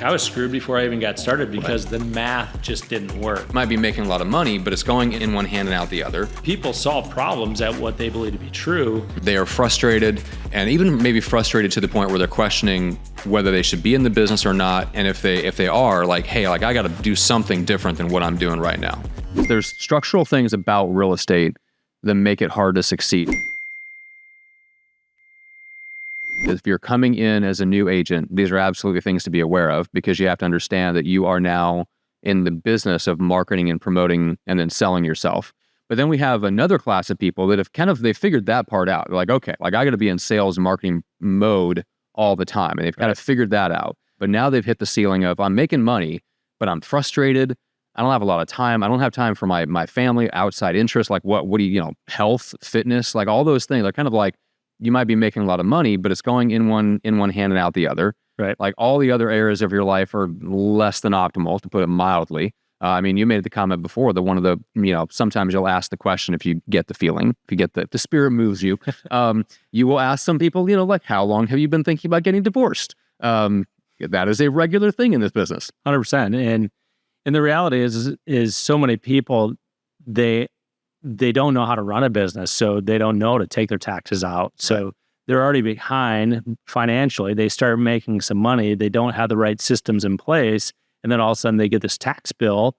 I was screwed before I even got started because the math just didn't work. Might be making a lot of money, but it's going in one hand and out the other. People solve problems at what they believe to be true. They are frustrated, and even maybe frustrated to the point where they're questioning whether they should be in the business or not. And if they are, like, hey, like I got to do something different than what I'm doing right now. There's structural things about real estate that make it hard to succeed. If you're coming in as a new agent, these are absolutely things to be aware of, because you have to understand that you are now in the business of marketing and promoting and then selling yourself. But then we have another class of people that have they figured that part out. They're like, okay, like I got to be in sales and marketing mode all the time. And they've kind of figured that out. But now they've hit the ceiling of, I'm making money, but I'm frustrated. I don't have a lot of time. I don't have time for my family, outside interests, like what do you, health, fitness, like all those things. They're kind of like, you might be making a lot of money, but it's going in one hand and out the other. Right. Like all the other areas of your life are less than optimal, to put it mildly. I mean, you made the comment before that one of the, sometimes you'll ask the question if you get the feeling, if you get the spirit moves you, you will ask some people, like, how long have you been thinking about getting divorced? That is a regular thing in this business. 100%. And the reality is so many people, they don't know how to run a business, so they don't know to take their taxes out. So they're already behind financially. They start making some money. They don't have the right systems in place. And then all of a sudden they get this tax bill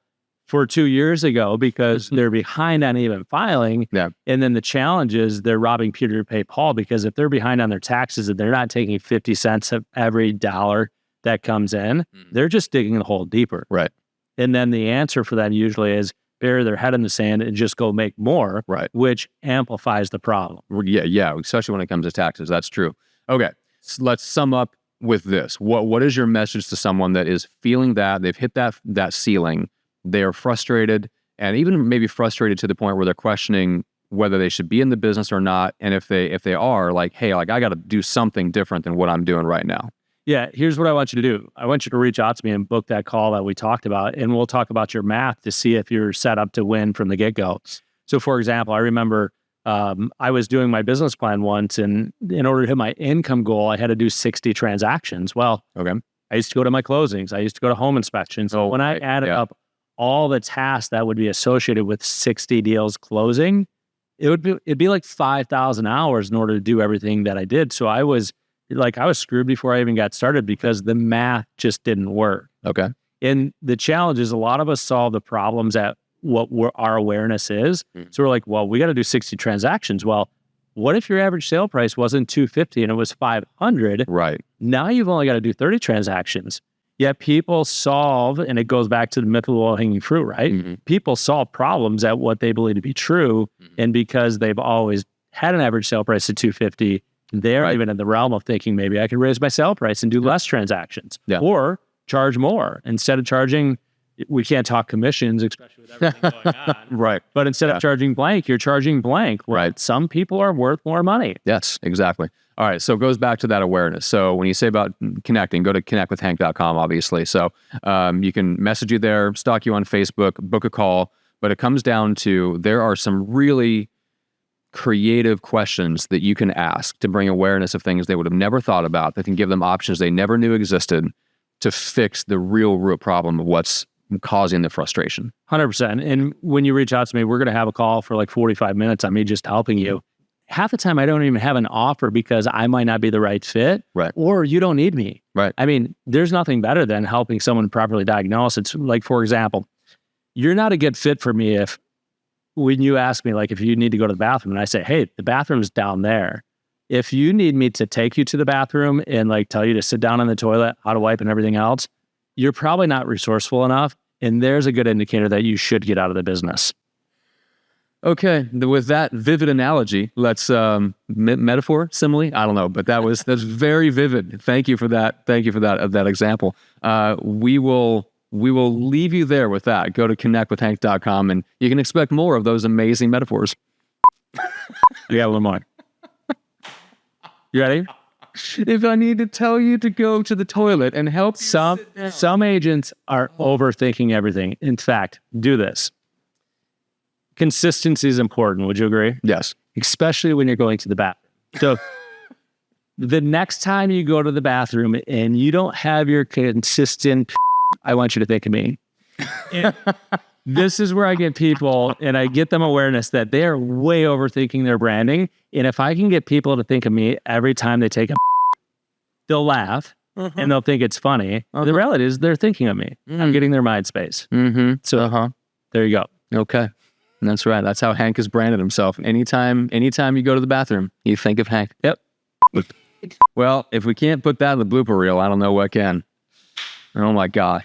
for 2 years ago because they're behind on even filing. Yeah. And then the challenge is they're robbing Peter to pay Paul, because if they're behind on their taxes and they're not taking 50 cents of every dollar that comes in, they're just digging the hole deeper. Right. And then the answer for that usually is bury their head in the sand and just go make more, right, which amplifies the problem. Yeah, especially when it comes to taxes. That's true. Okay, so let's sum up with this. What is your message to someone that is feeling that they've hit that ceiling, they are frustrated, and even maybe frustrated to the point where they're questioning whether they should be in the business or not, and if they are, like, hey, like I got to do something different than what I'm doing right now. Yeah, here's what I want you to do. I want you to reach out to me and book that call that we talked about, and we'll talk about your math to see if you're set up to win from the get-go. So for example, I remember I was doing my business plan once, and in order to hit my income goal, I had to do 60 transactions. Well, okay, I used to go to my closings. I used to go to home inspections. So when I added up all the tasks that would be associated with 60 deals closing, it'd be like 5,000 hours in order to do everything that I did. So I was screwed before I even got started because the math just didn't work. Okay. And the challenge is a lot of us solve the problems at what our awareness is. So we're like, well, we got to do 60 transactions. Well, what if your average sale price wasn't 250 and it was 500? Right. Now you've only got to do 30 transactions. Yet people solve, and it goes back to the myth of the low-hanging fruit, right? People solve problems at what they believe to be true. And because they've always had an average sale price of 250, they're even in the realm of thinking, maybe I could raise my sale price and do less transactions or charge more. Instead of charging, we can't talk commissions, especially with everything going on. Right. But instead of charging blank, you're charging blank. Well, right. Some people are worth more money. Yes, exactly. All right. So it goes back to that awareness. So when you say about connecting, go to connectwithhank.com, obviously. So you can message you there, stalk you on Facebook, book a call. But it comes down to, there are some really creative questions that you can ask to bring awareness of things they would have never thought about, that can give them options they never knew existed to fix the real root problem of what's causing the frustration. 100%. And when you reach out to me, we're going to have a call for like 45 minutes on me just helping you. Half the time I don't even have an offer because I might not be the right fit, right, or you don't need me. Right. I mean, there's nothing better than helping someone properly diagnose. It's like, for example, you're not a good fit for me if when you ask me, like, if you need to go to the bathroom and I say, hey, the bathroom's down there. If you need me to take you to the bathroom and like tell you to sit down on the toilet, how to wipe and everything else, you're probably not resourceful enough. And there's a good indicator that you should get out of the business. Okay. With that vivid analogy, let's, metaphor, simile, I don't know, but that's very vivid. Thank you for that. Thank you for that example. We will leave you there with that. Go to connectwithhank.com and you can expect more of those amazing metaphors. You got a little more. You ready? If I need to tell you to go to the toilet and help some agents are overthinking everything. In fact, do this. Consistency is important. Would you agree? Yes. Especially when you're going to the bathroom. So the next time you go to the bathroom and you don't have your consistent, I want you to think of me. This is where I get people and I get them awareness that they are way overthinking their branding. And if I can get people to think of me every time they take a, they'll laugh and they'll think it's funny. The reality is they're thinking of me. I'm getting their mind space. So there you go. Okay. That's right. That's how Hank has branded himself. Anytime you go to the bathroom, you think of Hank. Yep. Well, if we can't put that in the blooper reel, I don't know what can. Oh my God.